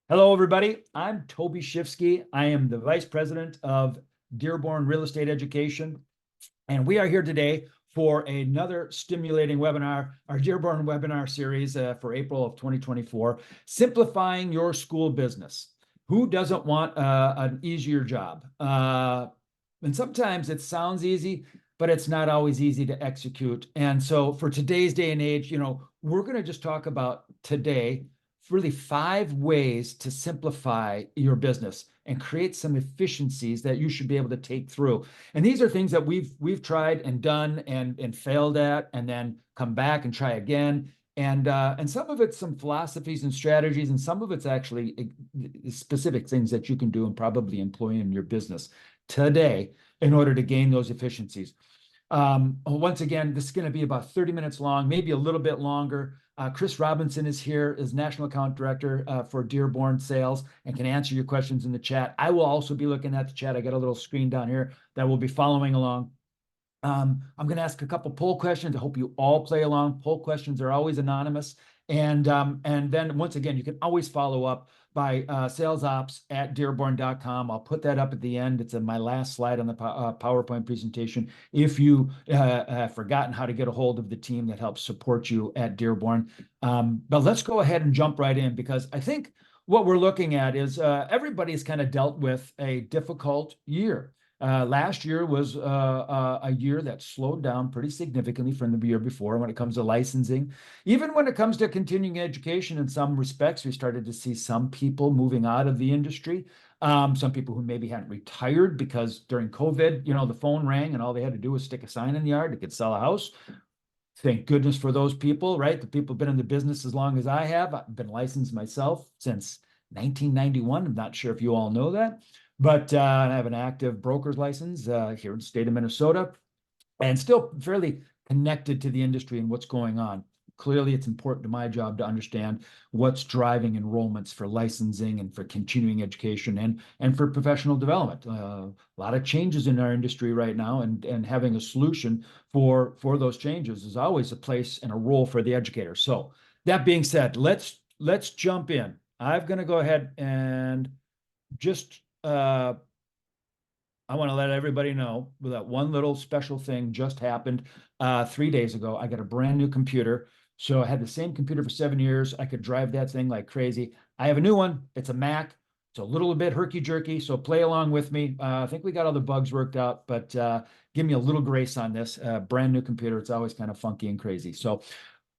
Hello, everybody. I'm Toby Shifsky. I am the Vice President of Dearborn Real Estate Education, and we are here today for another stimulating webinar, our Dearborn webinar series for April of 2024, Simplifying Your School Business. Who doesn't want an easier job? And sometimes it sounds easy, but it's not always easy to execute. And so for today's day and age, we're going to just talk about today really 5 ways to simplify your business and create some efficiencies that you should be able to take through. And these are things that we've tried and done and failed at, and then come back and try again. And some of it's some philosophies and strategies, and some of it's actually specific things that you can do and probably employ in your business today in order to gain those efficiencies. Once again, this is going to be about 30 minutes long, maybe a little bit longer. Chris Robinson is here as National Account Director for Dearborn Sales and can answer your questions in the chat. I will also be looking at the chat. I got a little screen down here that will be following along. I'm going to ask a couple poll questions. I hope you all play along. Poll questions are always anonymous. And then once again, you can always follow up by salesops@dearborn.com. I'll put that up at the end. It's in my last slide on the PowerPoint presentation. If you have forgotten how to get a hold of the team that helps support you at Dearborn. But let's go ahead and jump right in, because I think what we're looking at is everybody's kind of dealt with a difficult year. Last year was a year that slowed down pretty significantly from the year before when it comes to licensing. Even when it comes to continuing education, in some respects, we started to see some people moving out of the industry. Some people who maybe hadn't retired because during COVID, the phone rang and all they had to do was stick a sign in the yard. They could sell a house. Thank goodness for those people, right? The people have been in the business as long as I have. I've been licensed myself since 1991. I'm not sure if you all know that. But I have an active broker's license here in the state of Minnesota, and still fairly connected to the industry and what's going on. Clearly, it's important to my job to understand what's driving enrollments for licensing and for continuing education and for professional development. A lot of changes in our industry right now, and having a solution for those changes is always a place and a role for the educator. So that being said, let's jump in. I'm going to go ahead and just I want to let everybody know that one little special thing just happened 3 days ago. I got a brand new computer. So I had the same computer for 7 years. I could drive that thing like crazy. I have a new one. It's a Mac. It's a little bit herky-jerky, so play along with me. I think we got all the bugs worked out, but give me a little grace on this. Brand new computer. It's always kind of funky and crazy. So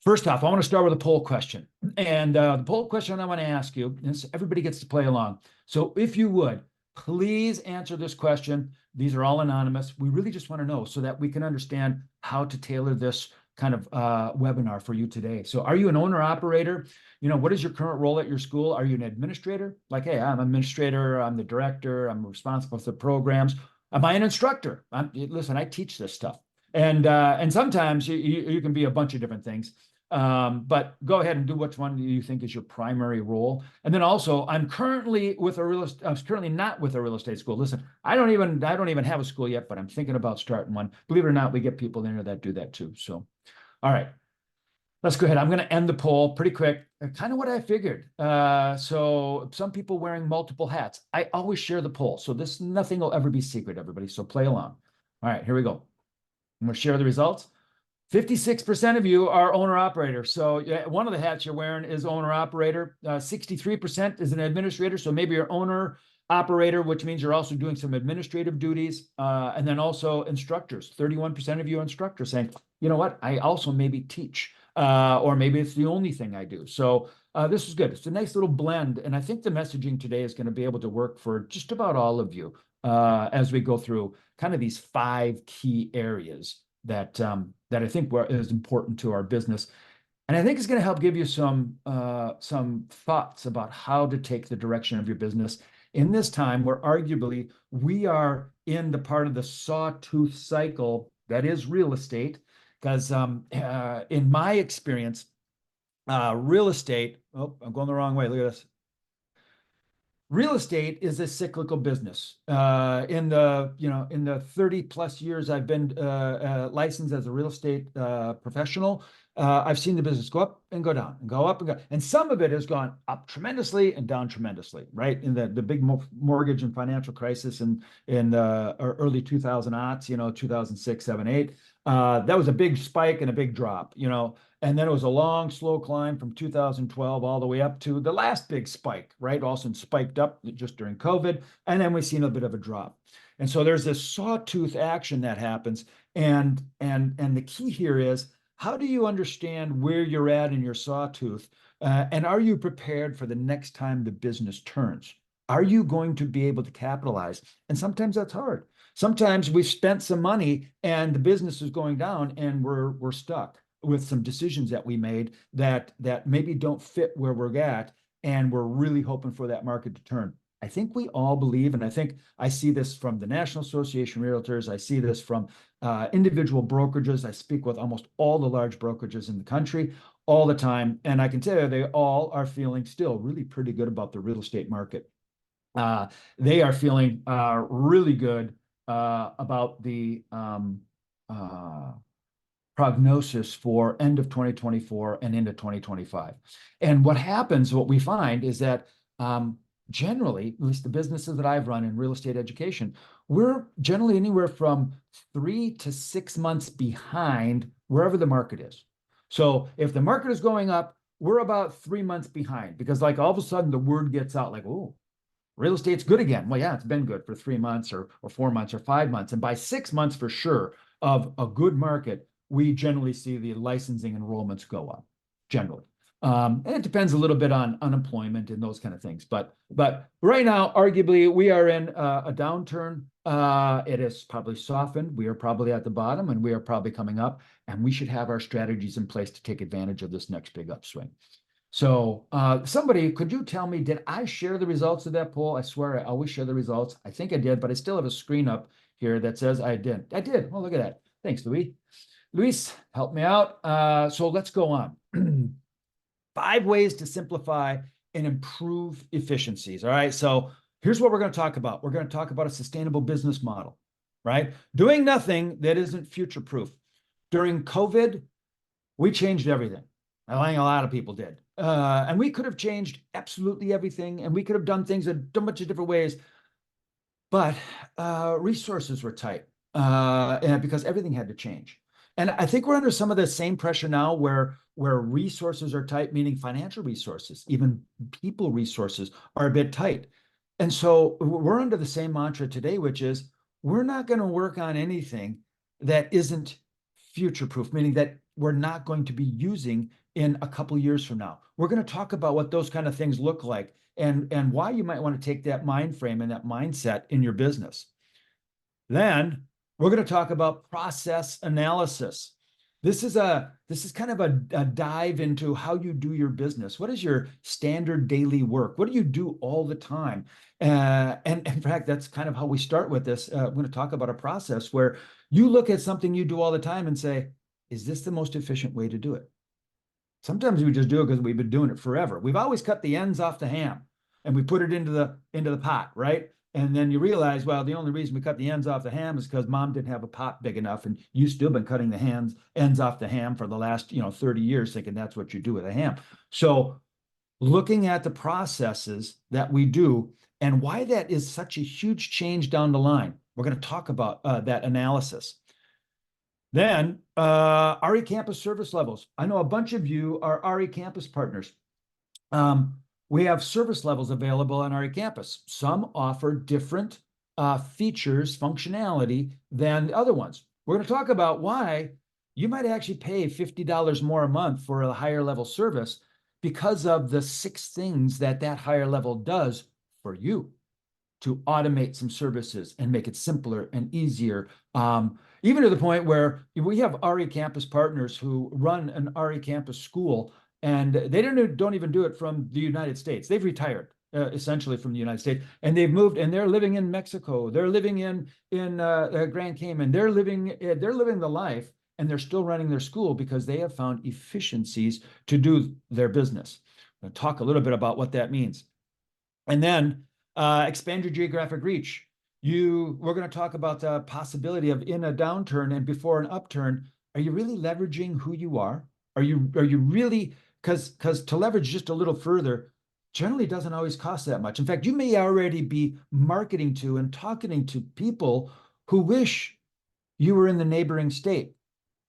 first off, I want to start with a poll question. And the poll question I want to ask you, and everybody gets to play along. So if you would, please answer this question. These are all anonymous. We really just want to know so that we can understand how to tailor this kind of webinar for you today. So are you an owner operator? What is your current role at your school? Are you an administrator? Like, hey, I'm an administrator, I'm the director, I'm responsible for the programs. Am I an instructor? Listen, I teach this stuff. And sometimes you can be a bunch of different things. But go ahead and do which one you think is your primary role. And then also, I'm currently not with a real estate school. Listen, I don't even have a school yet, but I'm thinking about starting one. Believe it or not, we get people in there that do that too. So, all right, let's go ahead. I'm going to end the poll pretty quick. Kind of what I figured. So some people wearing multiple hats. I always share the poll, so nothing will ever be secret, everybody. So play along. All right, here we go. I'm going to share the results. 56% of you are owner operator. So one of the hats you're wearing is owner operator. 63% is an administrator. So maybe you're owner operator, which means you're also doing some administrative duties. And then also instructors. 31% of you are instructors saying, you know what, I also maybe teach, or maybe it's the only thing I do. So this is good. It's a nice little blend. And I think the messaging today is going to be able to work for just about all of you as we go through kind of these 5 key areas that I think is important to our business. And I think it's going to help give you some thoughts about how to take the direction of your business in this time where arguably we are in the part of the sawtooth cycle that is real estate. Because in my experience, real estate, I'm going the wrong way. Look at this. Real estate is a cyclical business. In the 30 plus years I've been licensed as a real estate professional, I've seen the business go up and go down and go up and go. And some of it has gone up tremendously and down tremendously, right? In the big mortgage and financial crisis in the early 2000 aughts, 2006, 7, 8. That was a big spike and a big drop, and then it was a long, slow climb from 2012 all the way up to the last big spike, right? Also spiked up just during COVID. And then we've seen a bit of a drop. And so there's this sawtooth action that happens. And the key here is, how do you understand where you're at in your sawtooth? And are you prepared for the next time the business turns? Are you going to be able to capitalize? And sometimes that's hard. Sometimes we've spent some money and the business is going down and we're stuck with some decisions that we made that maybe don't fit where we're at. And we're really hoping for that market to turn. I think we all believe, and I think I see this from the National Association of Realtors. I see this from individual brokerages. I speak with almost all the large brokerages in the country all the time. And I can tell you, they all are feeling still really pretty good about the real estate market. They are feeling really good about the prognosis for end of 2024 and into 2025. And what we find is that generally, at least the businesses that I've run in real estate education, we're generally anywhere from 3 to 6 months behind wherever the market is. So if the market is going up, we're about 3 months behind, because like all of a sudden the word gets out like, oh, real estate's good again. Well, yeah, it's been good for 3 months or 4 months or 5 months. And by 6 months for sure of a good market, we generally see the licensing enrollments go up, generally. And it depends a little bit on unemployment and those kind of things. But right now, arguably, we are in a downturn. It has probably softened. We are probably at the bottom, and we are probably coming up. And we should have our strategies in place to take advantage of this next big upswing. So somebody, could you tell me, did I share the results of that poll? I swear I always share the results. I think I did, but I still have a screen up here that says I did. I did. Well, look at that. Thanks, Louis. Luis, help me out. So let's go on. 5 ways to simplify and improve efficiencies. All right. So here's what we're going to talk about. We're going to talk about a sustainable business model, right? Doing nothing that isn't future proof. During COVID, we changed everything. I think a lot of people did. And we could have changed absolutely everything, and we could have done things in a bunch of different ways. But resources were tight and because everything had to change. And I think we're under some of the same pressure now where resources are tight, meaning financial resources, even people resources are a bit tight. And so we're under the same mantra today, which is we're not going to work on anything that isn't future-proof, meaning that we're not going to be using in a couple of years from now. We're going to talk about what those kind of things look like and why you might want to take that mind frame and that mindset in your business. Then we're going to talk about process analysis. This is kind of a dive into how you do your business. What is your standard daily work? What do you do all the time? And in fact, that's kind of how we start with this. We're going to talk about a process where you look at something you do all the time and say, is this the most efficient way to do it? Sometimes we just do it because we've been doing it forever. We've always cut the ends off the ham and we put it into the pot, right? And then you realize, well, the only reason we cut the ends off the ham is because mom didn't have a pot big enough, and you've still been cutting the ends off the ham for the last 30 years, thinking that's what you do with a ham. So looking at the processes that we do and why that is such a huge change down the line, we're going to talk about that analysis. Then RE Campus service levels. I know a bunch of you are RE Campus partners. We have service levels available on RE Campus. Some offer different features, functionality than the other ones. We're going to talk about why you might actually pay $50 more a month for a higher level service because of the 6 things that higher level does for you to automate some services and make it simpler and easier. Even to the point where we have RE Campus partners who run an RE Campus school, and they don't even do it from the United States. They've retired essentially from the United States, and they've moved, and they're living in Mexico. They're living in Grand Cayman. They're living the life, and they're still running their school because they have found efficiencies to do their business. I'm going to talk a little bit about what that means, and then expand your geographic reach. We're going to talk about the possibility of in a downturn and before an upturn, are you really leveraging who you are? Are you really, because to leverage just a little further generally doesn't always cost that much. In fact, you may already be marketing to and talking to people who wish you were in the neighboring state.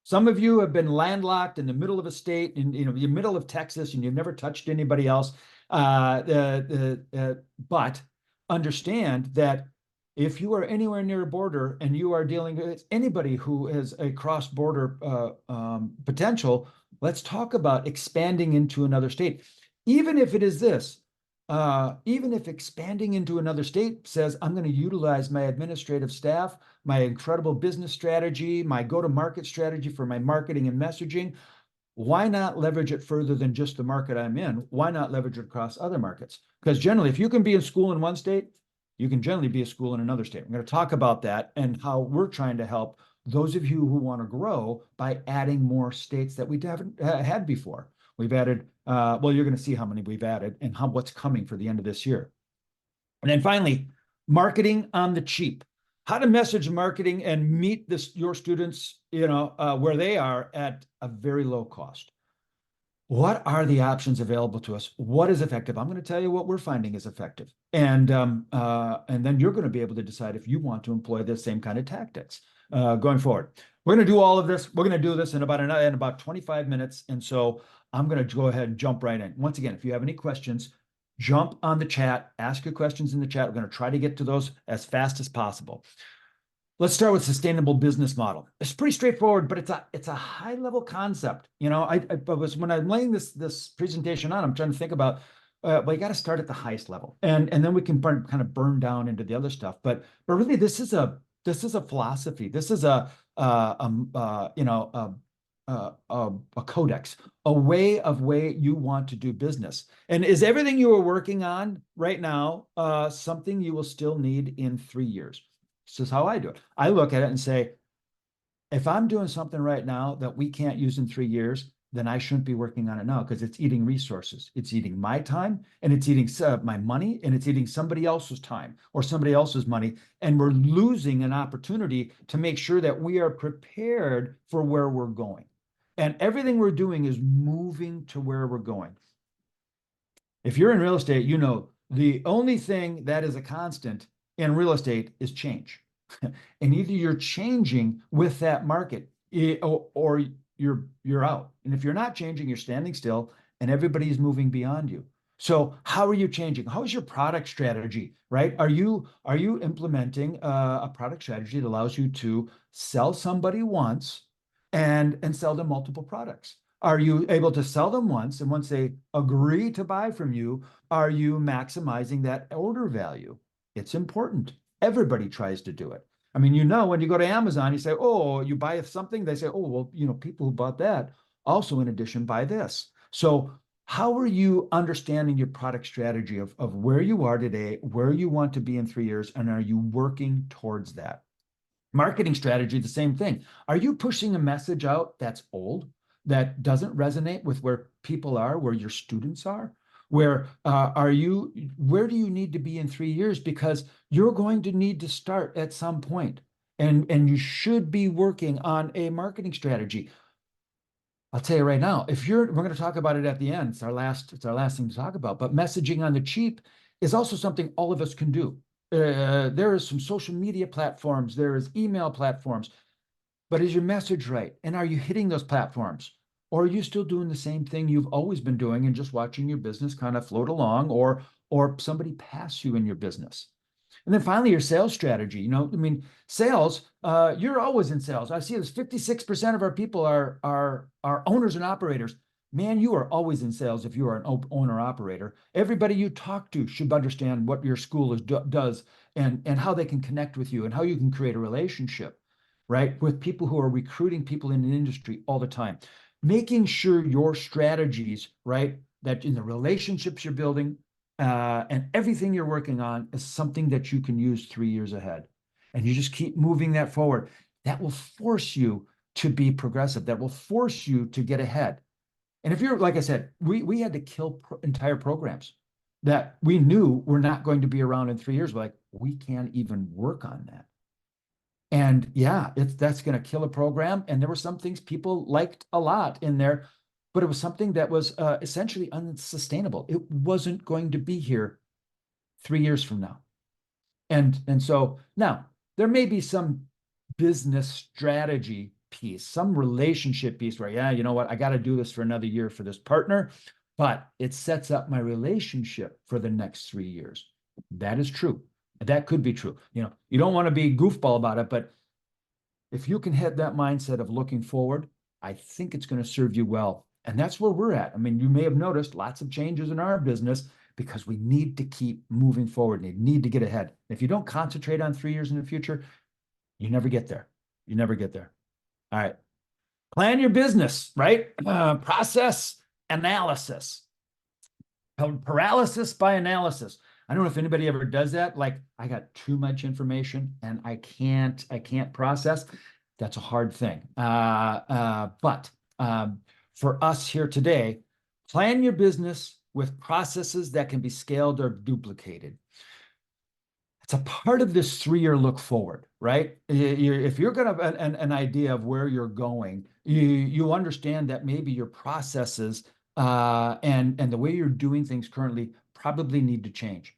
Some of you have been landlocked in the middle of a state, in the middle of Texas, and you've never touched anybody else. But understand that if you are anywhere near a border and you are dealing with anybody who has a cross-border potential, let's talk about expanding into another state. Even if it is this, even if expanding into another state says, I'm going to utilize my administrative staff, my incredible business strategy, my go-to-market strategy for my marketing and messaging, why not leverage it further than just the market I'm in? Why not leverage it across other markets? Because generally, if you can be in school in one state, you can generally be a school in another state. I'm going to talk about that and how we're trying to help those of you who want to grow by adding more states that we haven't had before. We've added, well, you're going to see how many we've added and what's coming for the end of this year. And then finally, marketing on the cheap. How to message marketing and meet your students, where they are at a very low cost. What are the options available to us? What is effective? I'm going to tell you what we're finding is effective, and then you're going to be able to decide if you want to employ the same kind of tactics going forward. We're going to do all of this. We're going to do this in about 25 minutes, and so I'm going to go ahead and jump right in. Once again, if you have any questions, jump on the chat, ask your questions in the chat. We're going to try to get to those as fast as possible. Let's start with sustainable business model. It's pretty straightforward, but it's a high level concept. When I'm laying this presentation on, I'm trying to think about, well, you got to start at the highest level, and then we can kind of burn down into the other stuff. But really, this is a philosophy. This is a codex, a way you want to do business. And is everything you are working on right now something you will still need in 3 years? This is how I do it. I look at it and say, if I'm doing something right now that we can't use in 3 years, then I shouldn't be working on it now, because it's eating resources. It's eating my time, and it's eating my money, and it's eating somebody else's time or somebody else's money. And we're losing an opportunity to make sure that we are prepared for where we're going. And everything we're doing is moving to where we're going. If you're in real estate, the only thing that is a constant in real estate is change. And either you're changing with that market or you're out. And if you're not changing, you're standing still and everybody's moving beyond you. So how are you changing? How is your product strategy, right? Are you implementing a product strategy that allows you to sell somebody once and sell them multiple products? Are you able to sell them once, and once they agree to buy from you, are you maximizing that order value? It's important. Everybody tries to do it. I mean, when you go to Amazon, you say, oh, you buy something, they say, oh, well, people who bought that also in addition buy this. So how are you understanding your product strategy of where you are today, where you want to be in 3 years, and are you working towards that? Marketing strategy, the same thing. Are you pushing a message out that's old, that doesn't resonate with where people are, where your students are? Where where do you need to be in 3 years? Because you're going to need to start at some point, and you should be working on a marketing strategy. I'll tell you right now, we're going to talk about it at the end. It's our last thing to talk about. But messaging on the cheap is also something all of us can do. There is some social media platforms, there is email platforms, but is your message right? And are you hitting those platforms? Or are you still doing the same thing you've always been doing and just watching your business kind of float along, or somebody pass you in your business? And then finally, your sales strategy. Sales, you're always in sales. I see this 56% of our people are owners and operators. Man, you are always in sales if you are an owner operator. Everybody you talk to should understand what your school does and how they can connect with you and how you can create a relationship, right, with people who are recruiting people in an industry all the time. Making sure your strategies, right, that in the relationships you're building and everything you're working on is something that you can use 3 years ahead. And you just keep moving that forward. That will force you to be progressive. That will force you to get ahead. And if you're, like I said, we had to kill entire programs that we knew were not going to be around in 3 years. We're like, we can't even work on that. And yeah, that's going to kill a program. And there were some things people liked a lot in there, but it was something that was essentially unsustainable. It wasn't going to be here 3 years from now. And so now there may be some business strategy piece, some relationship piece where, yeah, you know what, I got to do this for another year for this partner, but it sets up my relationship for the next 3 years. That is true. That could be true. You don't want to be goofball about it, but if you can have that mindset of looking forward, I think it's going to serve you well. And that's where we're at. I mean, you may have noticed lots of changes in our business because we need to keep moving forward and need to get ahead. If you don't concentrate on 3 years in the future, you never get there. You never get there. All right. Plan your business, right? Process analysis. Paralysis by analysis. I don't know if anybody ever does that. Like, I got too much information and I can't process. That's a hard thing. But for us here today, plan your business with processes that can be scaled or duplicated. It's a part of this 3-year look forward, right? If you're going to have an idea of where you're going, you understand that maybe your processes and the way you're doing things currently probably need to change.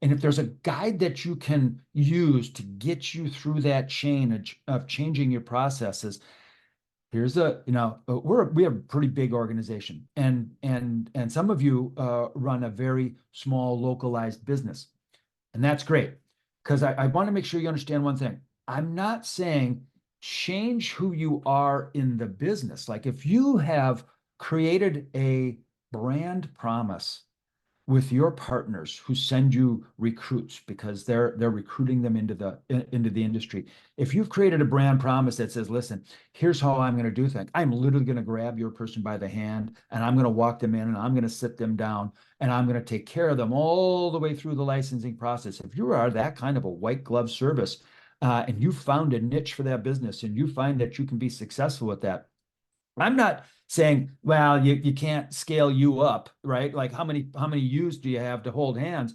And if there's a guide that you can use to get you through that chain of changing your processes, here's we have a pretty big organization, and some of you run a very small localized business, and that's great because I want to make sure you understand one thing. I'm not saying change who you are in the business. Like, if you have created a brand promise with your partners who send you recruits because they're recruiting them into the industry. If you've created a brand promise that says, listen, here's how I'm going to do things. I'm literally going to grab your person by the hand and I'm going to walk them in and I'm going to sit them down and I'm going to take care of them all the way through the licensing process. If you are that kind of a white glove service and you found a niche for that business and you find that you can be successful with that, I'm not saying, well, you can't scale you up, right? Like, how many yous do you have to hold hands?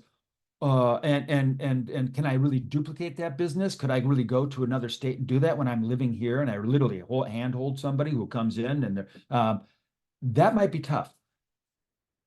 And can I really duplicate that business? Could I really go to another state and do that when I'm living here and I literally hold somebody who comes in and that might be tough.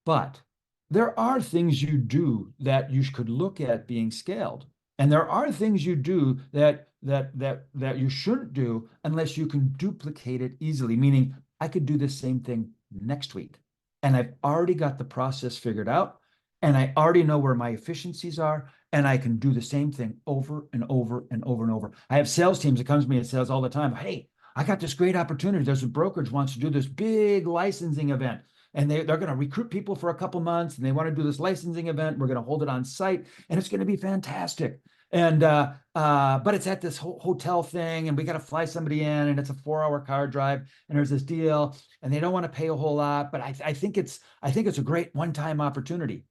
But there are things you do that you could look at being scaled. And there are things you do that you shouldn't do unless you can duplicate it easily, meaning I could do the same thing next week. And I've already got the process figured out, and I already know where my efficiencies are, and I can do the same thing over and over and over and over. I have sales teams that comes to me and says all the time, hey, I got this great opportunity. There's a brokerage wants to do this big licensing event. And they're going to recruit people for a couple months, and they want to do this licensing event. We're going to hold it on site, and it's going to be fantastic. And but it's at this hotel thing, and we got to fly somebody in, and it's a 4-hour car drive, and there's this deal, and they don't want to pay a whole lot, but I think it's a great one-time opportunity.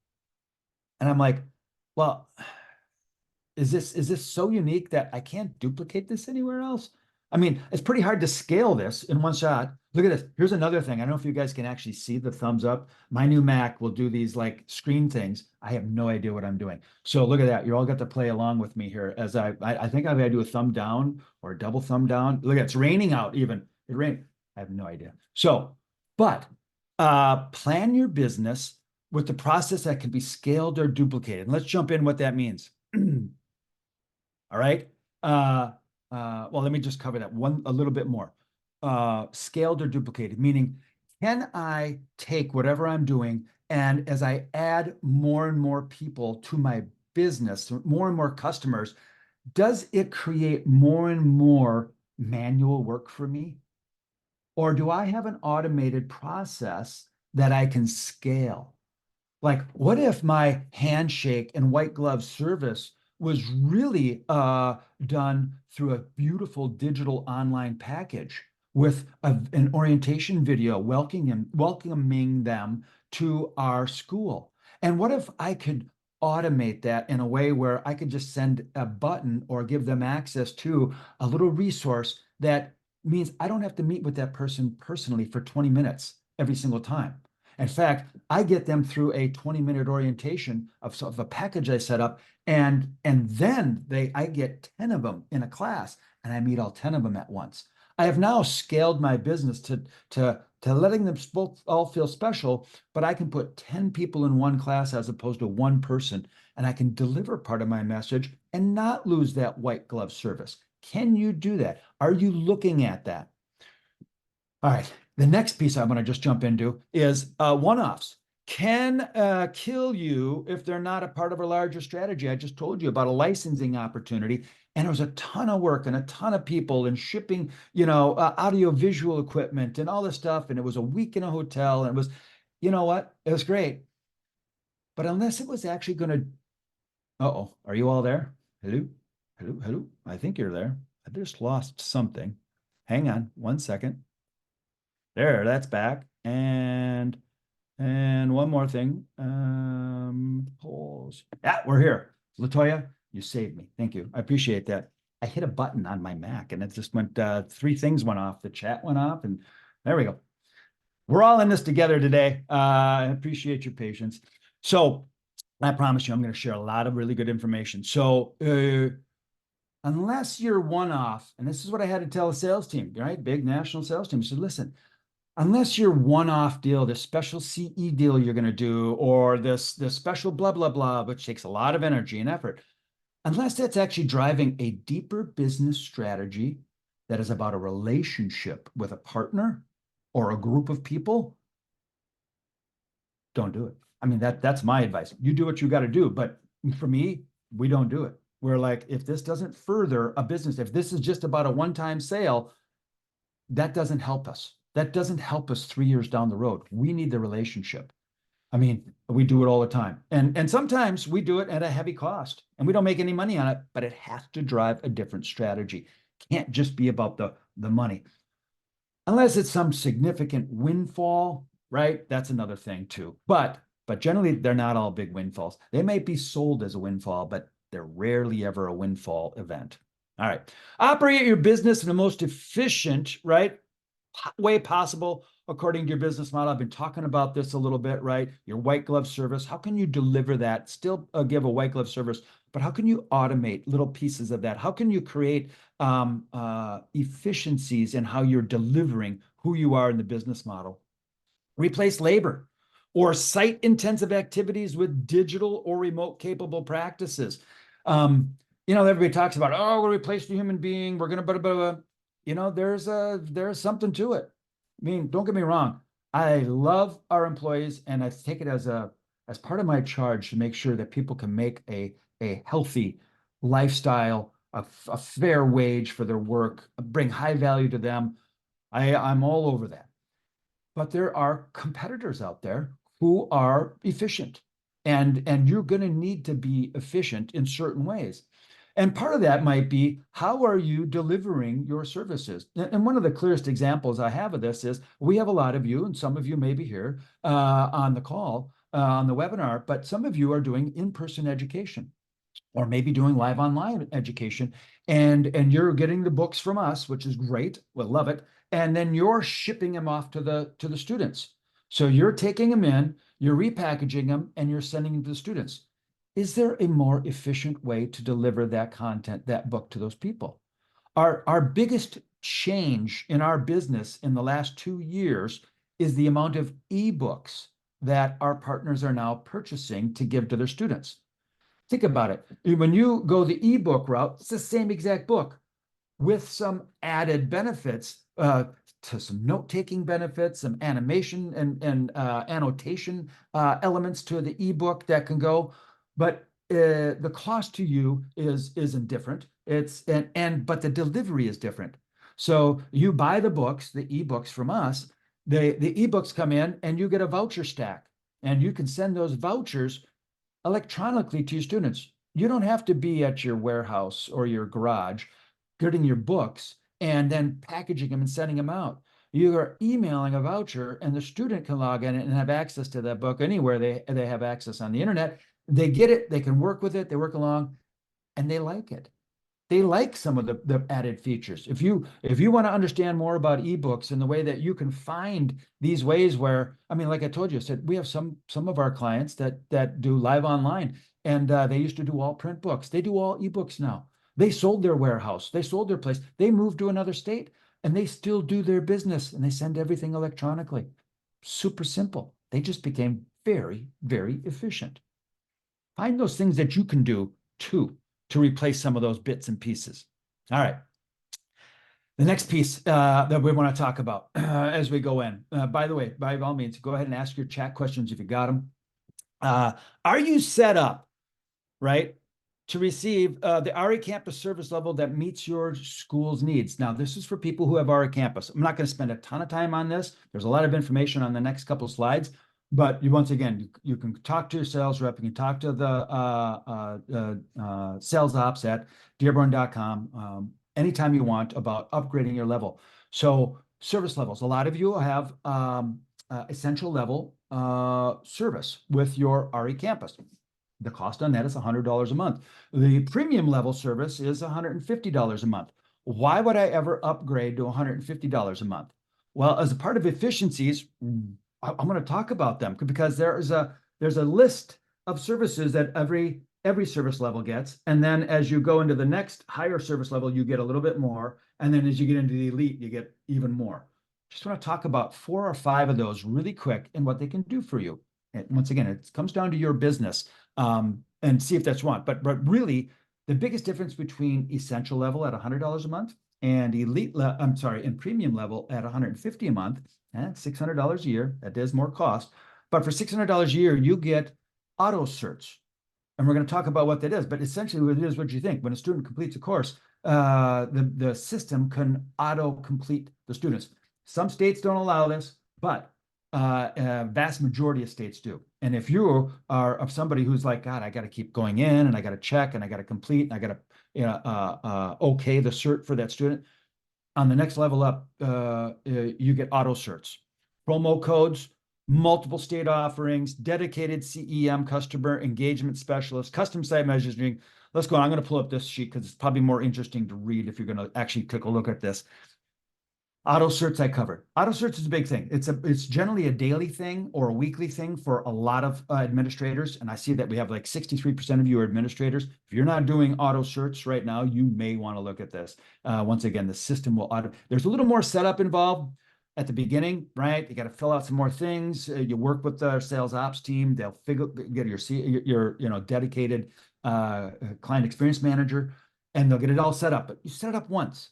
And I'm like, well, is this so unique that I can't duplicate this anywhere else? I mean, it's pretty hard to scale this in one shot. Look at this. Here's another thing. I don't know if you guys can actually see the thumbs up. My new Mac will do these like screen things. I have no idea what I'm doing. So look at that. You all got to play along with me here as I think I've got to do a thumb down or a double thumb down. Look at it. It's raining out even. It rained. I have no idea. So, but plan your business with the process that can be scaled or duplicated. And let's jump in what that means. All right. Well, let me just cover that a little bit more. Scaled or duplicated, meaning, can I take whatever I'm doing and as I add more and more people to my business, more and more customers, does it create more and more manual work for me? Or do I have an automated process that I can scale? Like, what if my handshake and white glove service was really done through a beautiful digital online package with an orientation video welcoming them to our school? And what if I could automate that in a way where I could just send a button or give them access to a little resource that means I don't have to meet with that person personally for 20 minutes every single time. In fact, I get them through a 20-minute orientation of a package I set up, and then I get 10 of them in a class, and I meet all 10 of them at once. I have now scaled my business to to letting them both all feel special, but I can put 10 people in one class as opposed to one person, and I can deliver part of my message and not lose that white glove service. Can you do that? Are you looking at that? All right. The next piece I'm going to just jump into is one-offs can kill you if they're not a part of a larger strategy. I just told you about a licensing opportunity, and it was a ton of work and a ton of people and shipping, audio visual equipment and all this stuff. And it was a week in a hotel, and it was, you know what? It was great. But unless it was actually going to, uh-oh, are you all there? Hello? Hello? Hello? I think you're there. I just lost something. Hang on 1 second. There, that's back. And one more thing. Polls. Yeah, we're here. Latoya, you saved me. Thank you. I appreciate that. I hit a button on my Mac and it just went, three things went off. The chat went off, and there we go. We're all in this together today. I appreciate your patience. So I promise you, I'm going to share a lot of really good information. So unless you're one-off, and this is what I had to tell a sales team, right? Big national sales team. I said, listen, unless you're one-off deal, this special CE deal you're going to do, or this special blah, blah, blah, which takes a lot of energy and effort, unless that's actually driving a deeper business strategy that is about a relationship with a partner or a group of people, don't do it. I mean, that's my advice. You do what you got to do. But for me, we don't do it. We're like, if this doesn't further a business, if this is just about a one-time sale, that doesn't help us. That doesn't help us 3 years down the road. We need the relationship. I mean, we do it all the time. And sometimes we do it at a heavy cost and we don't make any money on it, but it has to drive a different strategy. Can't just be about the money. Unless it's some significant windfall, right? That's another thing too. But generally they're not all big windfalls. They may be sold as a windfall, but they're rarely ever a windfall event. All right. Operate your business in the most efficient, right, way possible according to your business model. I've been talking about this a little bit, right? Your white glove service. How can you deliver that? Still give a white glove service, but how can you automate little pieces of that? How can you create efficiencies in how you're delivering who you are in the business model? Replace labor or site-intensive activities with digital or remote capable practices. Everybody talks about, oh, we'll replace the human being. We're going to, there's something to it. I mean, don't get me wrong. I love our employees, and I take it as part of my charge to make sure that people can make a healthy lifestyle, a fair wage for their work, bring high value to them. I'm all over that. But there are competitors out there who are efficient, and you're going to need to be efficient in certain ways. And part of that might be, how are you delivering your services? And one of the clearest examples I have of this is, we have a lot of you, and some of you may be here on the call, on the webinar, but some of you are doing in-person education, or maybe doing live online education, and you're getting the books from us, which is great. We'll love it. And then you're shipping them off to the students. So you're taking them in, you're repackaging them, and you're sending them to the students. Is there a more efficient way to deliver that content, that book, to those people? Our biggest change in our business in the last 2 years is the amount of ebooks that our partners are now purchasing to give to their students. Think about it. When you go the ebook route, it's the same exact book with some added benefits, to some note-taking benefits, some animation and annotation elements to the ebook that can go. But the cost to you isn't different. But the delivery is different. So you buy the books, the ebooks from us. The ebooks come in, and you get a voucher stack, and you can send those vouchers electronically to your students. You don't have to be at your warehouse or your garage getting your books and then packaging them and sending them out. You are emailing a voucher, and the student can log in and have access to that book anywhere they have access on the internet. They get it, they can work with it, they work along, and they like it. They like some of the added features. If you want to understand more about ebooks and the way that you can find these ways where, I mean, like I told you, I said we have some of our clients that do live online, and they used to do all print books. They do all ebooks now. They sold their warehouse. They sold their place. They moved to another state. and they still do their business and they send everything electronically. Super simple. They just became very, very efficient. Find those things that you can do too to replace some of those bits and pieces. All right. The next piece that we want to talk about as we go in. By the way, by all means, go ahead and ask your chat questions if you got them. Are you set up, right, to receive the RE Campus service level that meets your school's needs? Now, this is for people who have RE Campus. I'm not going to spend a ton of time on this. There's a lot of information on the next couple of slides. But once again, you can talk to your sales rep. You can talk to the sales ops at dearborn.com anytime you want about upgrading your level. So service levels. A lot of you have essential level service with your RE Campus. The cost on that is $100 a month. The premium level service is $150 a month. Why would I ever upgrade to $150 a month? Well, as a part of efficiencies, I'm going to talk about them because there's a list of services that every service level gets, and then as you go into the next higher service level, you get a little bit more, and then as you get into the elite, you get even more. Just want to talk about 4 or 5 of those really quick and what they can do for you. And once again, it comes down to your business and see if that's one. But really, the biggest difference between essential level at $100 a month and and premium level at $150 a month, and $600 a year. That is more cost. But for $600 a year, you get auto certs. And we're going to talk about what that is. But essentially, it is what you think. When a student completes a course, the system can auto complete the students. Some states don't allow this, but vast majority of states do. And if you are of somebody who's like, God, I got to keep going in and I got to check and I got to complete and I got to okay the cert for that student, on the next level up, you get auto certs, promo codes, multiple state offerings, dedicated CEM, customer engagement specialist, custom site measuring. Let's go on. I'm going to pull up this sheet because it's probably more interesting to read if you're going to actually take a look at this. Auto certs I covered. Auto certs is a big thing. It's generally a daily thing or a weekly thing for a lot of administrators. And I see that we have like 63% of you are administrators. If you're not doing auto certs right now, you may want to look at this. Once again, the system will auto. There's a little more setup involved at the beginning, right? You got to fill out some more things. You work with the sales ops team. They'll get your dedicated client experience manager, and they'll get it all set up. But you set it up once,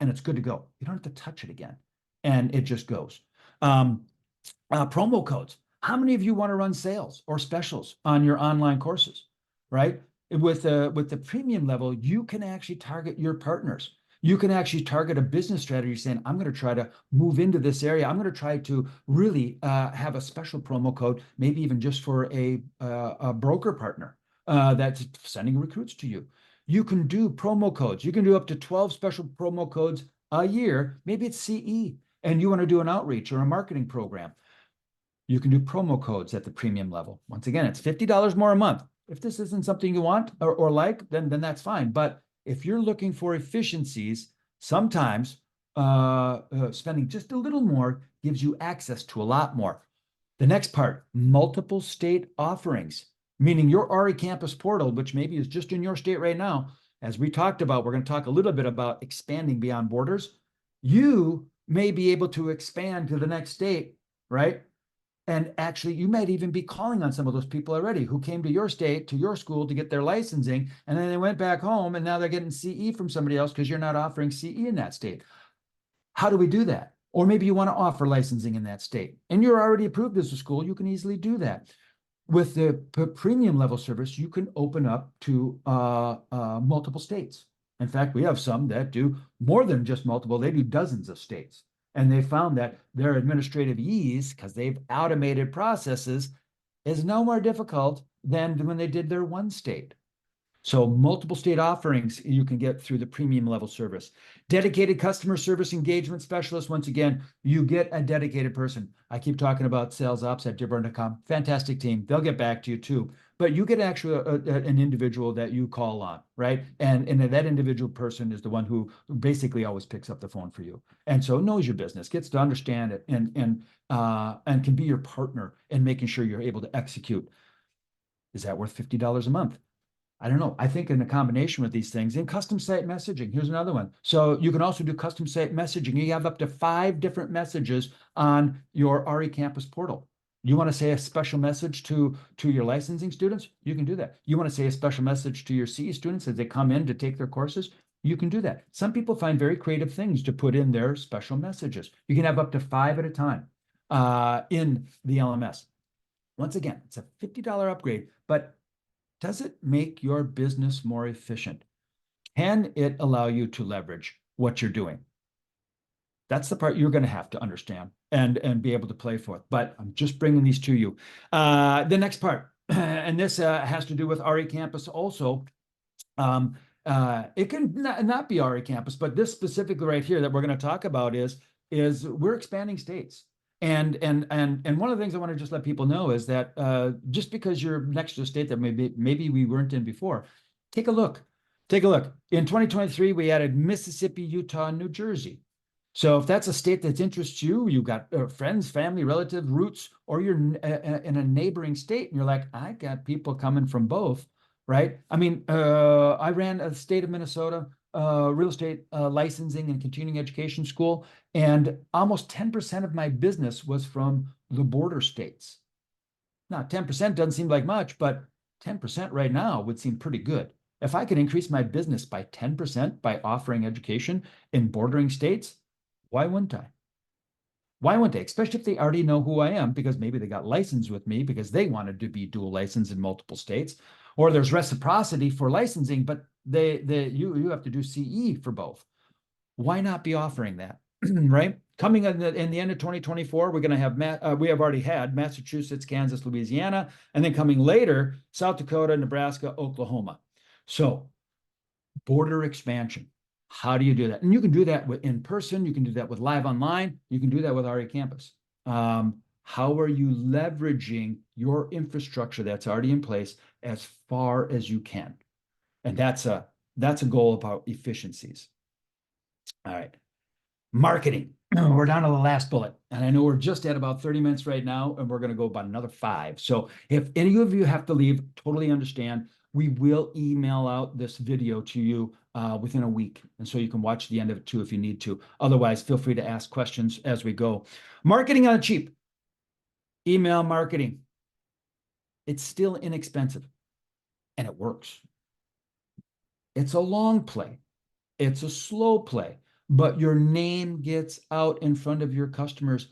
and it's good to go. You don't have to touch it again, and it just goes. Promo codes. How many of you want to run sales or specials on your online courses, right? With the premium level, you can actually target your partners. You can actually target a business strategy saying, I'm going to try to move into this area. I'm going to try to really have a special promo code, maybe even just for a broker partner that's sending recruits to you. You can do promo codes. You can do up to 12 special promo codes a year. Maybe it's CE, and you want to do an outreach or a marketing program. You can do promo codes at the premium level. Once again, it's $50 more a month. If this isn't something you want or like, then that's fine. But if you're looking for efficiencies, sometimes spending just a little more gives you access to a lot more. The next part, multiple state offerings, meaning your RE Campus portal, which maybe is just in your state right now. As we talked about, we're going to talk a little bit about expanding beyond borders. You may be able to expand to the next state, right? And actually, you might even be calling on some of those people already who came to your state, to your school to get their licensing, and then they went back home and now they're getting CE from somebody else because you're not offering CE in that state. How do we do that? Or maybe you want to offer licensing in that state and you're already approved as a school, you can easily do that. With the premium level service, you can open up to multiple states. In fact, we have some that do more than just multiple, they do dozens of states. And they found that their administrative ease, because they've automated processes, is no more difficult than when they did their one state. So multiple state offerings you can get through the premium level service. Dedicated customer service engagement specialist. Once again, you get a dedicated person. I keep talking about sales ops at dearborn.com. Fantastic team. They'll get back to you too. But you get actually an individual that you call on, right? And that individual person is the one who basically always picks up the phone for you. And so knows your business, gets to understand it, and can be your partner in making sure you're able to execute. Is that worth $50 a month? I don't know. I think in a combination with these things, in custom site messaging, here's another one. So you can also do custom site messaging. You have up to 5 different messages on your RE Campus portal. You want to say a special message to your licensing students? You can do that. You want to say a special message to your CE students as they come in to take their courses? You can do that. Some people find very creative things to put in their special messages. You can have up to 5 at a time in the LMS. Once again, it's a $50 upgrade, but does it make your business more efficient? Can it allow you to leverage what you're doing? That's the part you're going to have to understand and be able to play for. But I'm just bringing these to you. The next part, and this has to do with RE Campus also. It can not be RE Campus, but this specifically right here that we're going to talk about is we're expanding states. And one of the things I want to just let people know is that just because you're next to a state that maybe we weren't in before, take a look. Take a look. In 2023, we added Mississippi, Utah, and New Jersey. So if that's a state that interests you, you've got friends, family, relative, roots, or you're in a neighboring state, and you're like, I got people coming from both, right? I mean, I ran a state of Minnesota real estate licensing and continuing education school, and almost 10% of my business was from the border states. Now, 10% doesn't seem like much, but 10% right now would seem pretty good. If I could increase my business by 10% by offering education in bordering states, why wouldn't I? Why wouldn't they? Especially if they already know who I am, because maybe they got licensed with me because they wanted to be dual licensed in multiple states, or there's reciprocity for licensing, but you have to do CE for both. Why not be offering that, right? Coming in the end of 2024, we're going to have we have already had Massachusetts, Kansas, Louisiana, and then coming later, South Dakota, Nebraska, Oklahoma. So border expansion. How do you do that? And you can do that in person. You can do that with live online. You can do that with RE Campus. How are you leveraging your infrastructure that's already in place as far as you can? And that's a goal about efficiencies. All right. Marketing. We're down to the last bullet. And I know we're just at about 30 minutes right now, and we're going to go about another 5. So if any of you have to leave, totally understand. We will email out this video to you within a week. And so you can watch the end of it too if you need to. Otherwise, feel free to ask questions as we go. Marketing on the cheap. Email marketing. It's still inexpensive and it works. It's a long play. It's a slow play, but your name gets out in front of your customers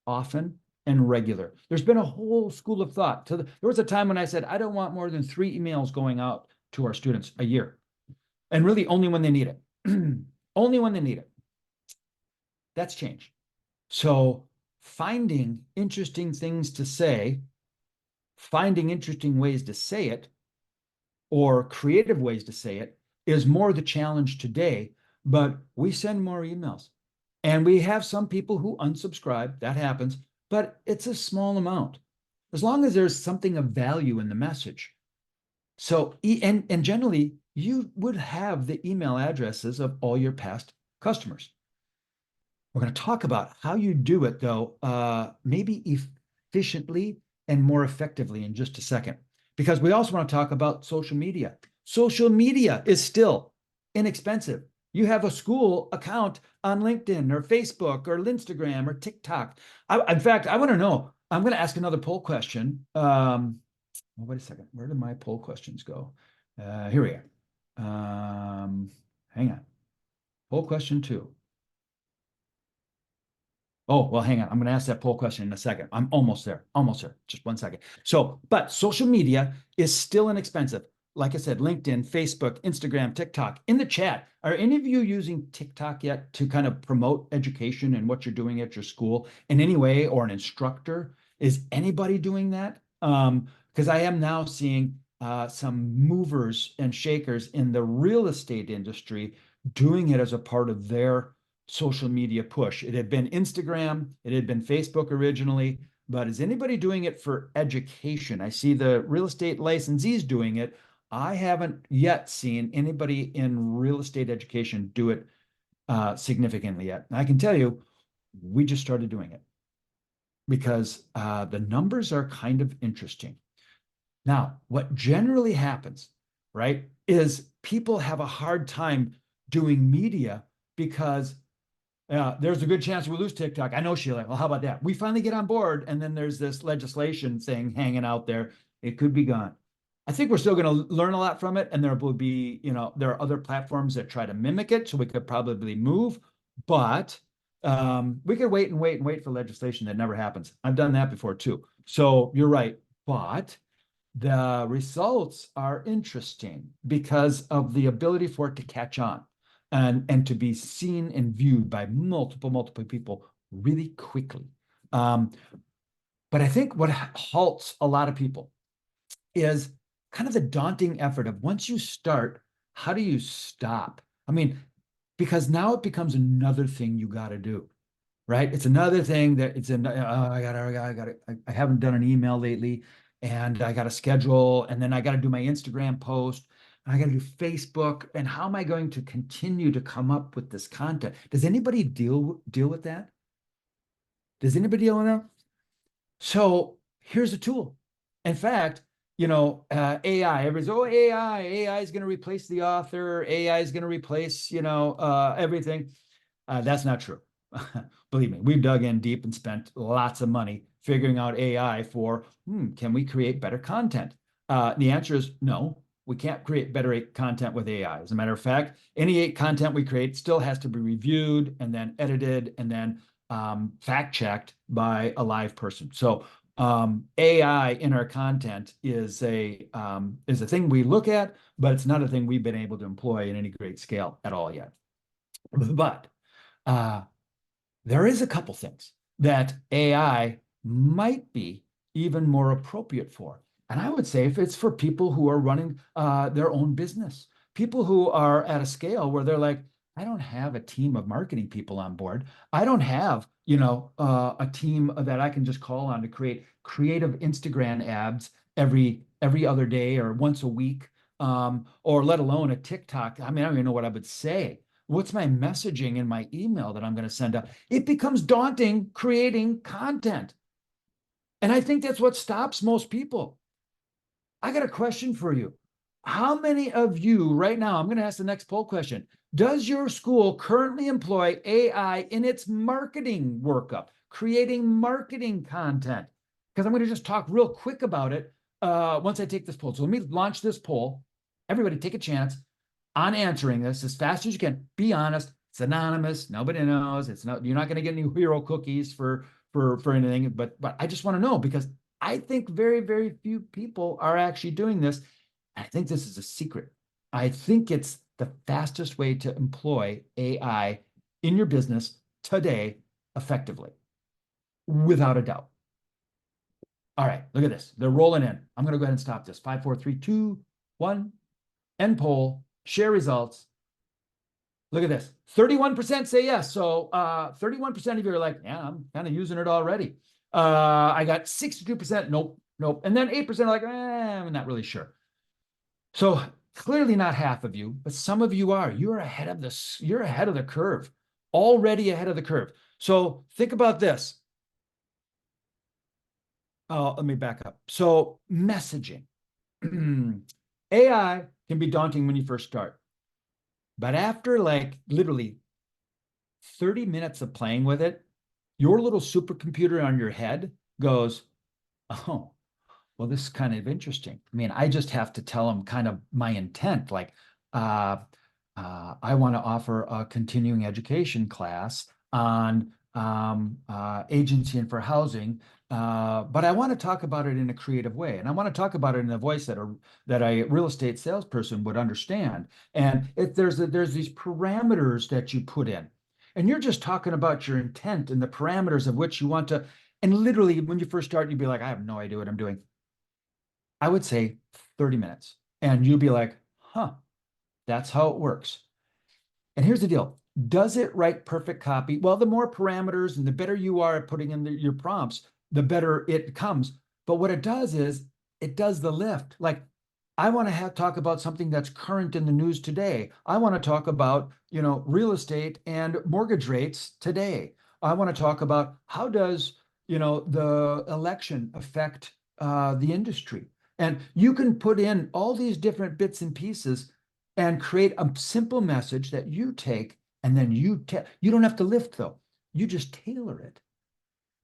often and regular. There's been a whole school of thought. There was a time when I said, I don't want more than 3 emails going out to our students a year. And really only when they need it. Only when they need it. That's changed. So finding interesting things to say, finding interesting ways to say it, or creative ways to say it is more the challenge today, but we send more emails. And we have some people who unsubscribe, that happens, but it's a small amount. As long as there's something of value in the message. So, and generally, you would have the email addresses of all your past customers. We're going to talk about how you do it, though, maybe efficiently and more effectively in just a second. Because we also want to talk about social media. Social media is still inexpensive. You have a school account on LinkedIn or Facebook or Instagram or TikTok. In fact, I want to know, I'm going to ask another poll question. Wait a second. Where did my poll questions go? Here we are. Hang on. Poll question 2. Oh, well, hang on. I'm going to ask that poll question in a second. I'm almost there. Almost there. Just 1 second. So, but social media is still inexpensive. Like I said, LinkedIn, Facebook, Instagram, TikTok. In the chat, are any of you using TikTok yet to kind of promote education and what you're doing at your school in any way, or an instructor? Is anybody doing that? Because I am now seeing some movers and shakers in the real estate industry doing it as a part of their social media push. It had been Instagram, it had been Facebook originally, but is anybody doing it for education? I see the real estate licensees doing it. I haven't yet seen anybody in real estate education do it significantly yet. And I can tell you, we just started doing it because the numbers are kind of interesting. Now, what generally happens right, is people have a hard time doing media because there's a good chance we lose TikTok. I know, Sheila. Well, how about that? We finally get on board, and then there's this legislation thing hanging out there. It could be gone. I think we're still going to learn a lot from it, and there will be, there are other platforms that try to mimic it, so we could probably move, but we could wait and wait and wait for legislation that never happens. I've done that before too. So you're right, but the results are interesting because of the ability for it to catch on and to be seen and viewed by multiple people really quickly. But I think what halts a lot of people is kind of the daunting effort of once you start, how do you stop? I mean, because now it becomes another thing you got to do, right? It's another thing that it's an I haven't done an email lately, and I got to schedule, and then I got to do my Instagram post, and I got to do Facebook, and how am I going to continue to come up with this content? Does anybody deal with that? Does anybody deal with that? So here's a tool. In fact, AI, everybody's, oh, AI is going to replace the author. AI is going to replace, everything. That's not true. Believe me, we've dug in deep and spent lots of money figuring out AI for, can we create better content? The answer is no, we can't create better content with AI. As a matter of fact, any content we create still has to be reviewed and then edited and then fact checked by a live person. So AI in our content is a thing we look at, but it's not a thing we've been able to employ in any great scale at all yet. But there is a couple things that AI might be even more appropriate for. And I would say if it's for people who are running their own business, people who are at a scale where they're like, I don't have a team of marketing people on board. I don't have, a team that I can just call on to create creative Instagram ads every other day or once a week, or let alone a TikTok. I mean, I don't even know what I would say. What's my messaging in my email that I'm going to send out? It becomes daunting creating content. And I think that's what stops most people. I got a question for you. How many of you right now, I'm going to ask the next poll question. Does your school currently employ AI in its marketing workup, creating marketing content? Because I'm going to just talk real quick about it once I take this poll. So let me launch this poll. Everybody take a chance on answering this as fast as you can. Be honest. It's anonymous. Nobody knows. You're not going to get any hero cookies for anything. But I just want to know because I think very, very few people are actually doing this. I think this is a secret. I think it's the fastest way to employ AI in your business today effectively, without a doubt. All right, look at this. They're rolling in. I'm going to go ahead and stop this. 5, 4, 3, 2, 1. End poll. Share results. Look at this. 31% say yes. So 31% of you are like, yeah, I'm kind of using it already. I got 62%, nope. And then 8% are like, I'm not really sure. So clearly not half of you, but some of you are. You're ahead of the curve, already ahead of the curve. So think about this. Oh, let me back up. So messaging. AI can be daunting when you first start. But after like literally 30 minutes of playing with it, your little supercomputer on your head goes, oh, well, this is kind of interesting. I mean, I just have to tell them kind of my intent, like, I want to offer a continuing education class on agency and for housing, but I want to talk about it in a creative way, and I want to talk about it in a voice that a real estate salesperson would understand. And if there's these parameters that you put in, and you're just talking about your intent and the parameters of which you want to. And literally, when you first start, you'd be like, I have no idea what I'm doing. I would say 30 minutes, and you'll be like, huh, that's how it works. And here's the deal. Does it write perfect copy? Well, the more parameters and the better you are at putting in your prompts, the better it comes. But what it does is it does the lift. Like, I want to talk about something that's current in the news today. I want to talk about, real estate and mortgage rates today. I want to talk about how does, the election affect the industry. And you can put in all these different bits and pieces and create a simple message that you take, and then you don't have to lift though. You just tailor it.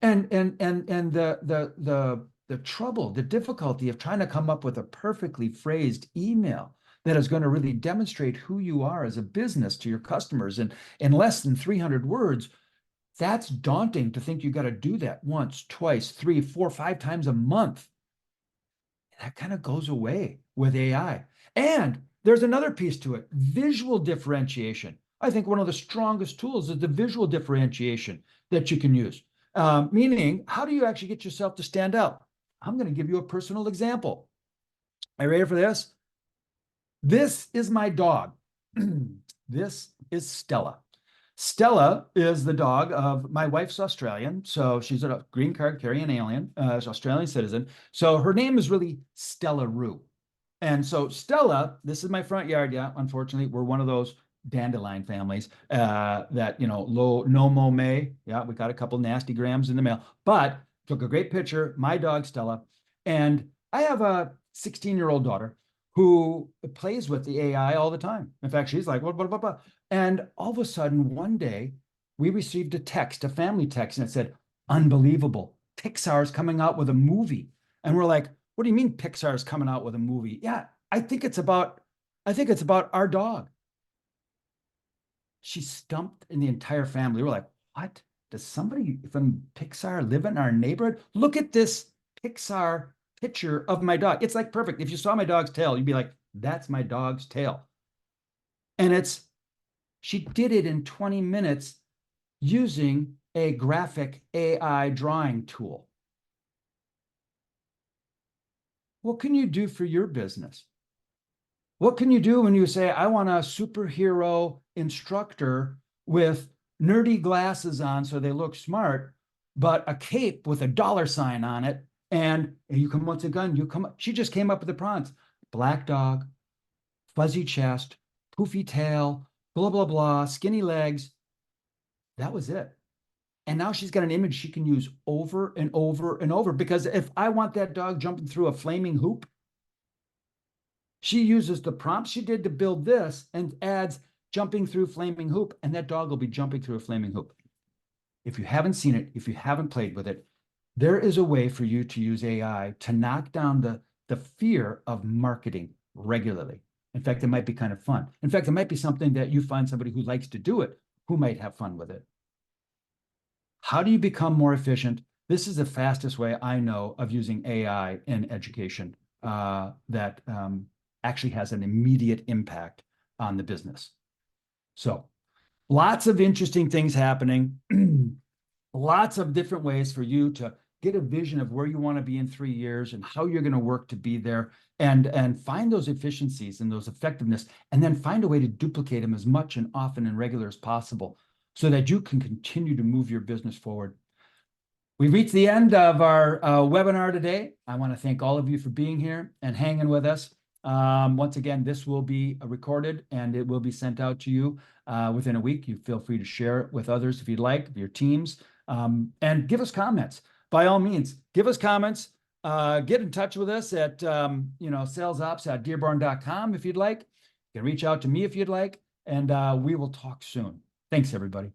And the trouble, the difficulty of trying to come up with a perfectly phrased email that is going to really demonstrate who you are as a business to your customers in less than 300 words, that's daunting to think you got to do that once, twice, three, four, five times a month. That kind of goes away with AI. And there's another piece to it, visual differentiation. I think one of the strongest tools is the visual differentiation that you can use. Meaning, how do you actually get yourself to stand out? I'm going to give you a personal example. Are you ready for this? This is my dog. This is Stella. Stella is the dog of my wife's Australian, so she's a green card carrying alien, Australian citizen. So her name is really Stella Rue. And so Stella, this is my front yard. Yeah, unfortunately, we're one of those dandelion families that, low no mow may. Yeah, we got a couple nasty grams in the mail, but took a great picture, my dog Stella. And I have a 16-year-old daughter who plays with the AI all the time. In fact, she's like, what. And all of a sudden, one day, we received a text, a family text, and it said, unbelievable, Pixar's coming out with a movie. And we're like, what do you mean Pixar's coming out with a movie? Yeah, I think it's about our dog. She stumped in the entire family. We're like, what? Does somebody from Pixar live in our neighborhood? Look at this Pixar picture of my dog. It's like perfect. If you saw my dog's tail, you'd be like, that's my dog's tail. And she did it in 20 minutes using a graphic AI drawing tool. What can you do for your business? What can you do when you say, I want a superhero instructor with nerdy glasses on so they look smart, but a cape with a dollar sign on it? And you come once again, she just came up with the prompts: black dog, fuzzy chest, poofy tail, blah, blah, blah, skinny legs. That was it. And now she's got an image she can use over and over and over, because if I want that dog jumping through a flaming hoop, she uses the prompts she did to build this and adds jumping through flaming hoop, and that dog will be jumping through a flaming hoop. If you haven't seen it, if you haven't played with it, there is a way for you to use AI to knock down the fear of marketing regularly. In fact, it might be kind of fun. In fact, it might be something that you find somebody who likes to do it, who might have fun with it. How do you become more efficient? This is the fastest way I know of using AI in education that actually has an immediate impact on the business. So lots of interesting things happening, lots of different ways for you to get a vision of where you want to be in 3 years and how you're going to work to be there, and find those efficiencies and those effectiveness, and then find a way to duplicate them as much and often and regular as possible so that you can continue to move your business forward. We've reached the end of our webinar today. I want to thank all of you for being here and hanging with us. Once again, this will be recorded and it will be sent out to you within a week. You feel free to share it with others if you'd like, your teams, and give us comments. By all means, give us comments. Get in touch with us at salesops@dearborn.com if you'd like. You can reach out to me if you'd like, and we will talk soon. Thanks, everybody.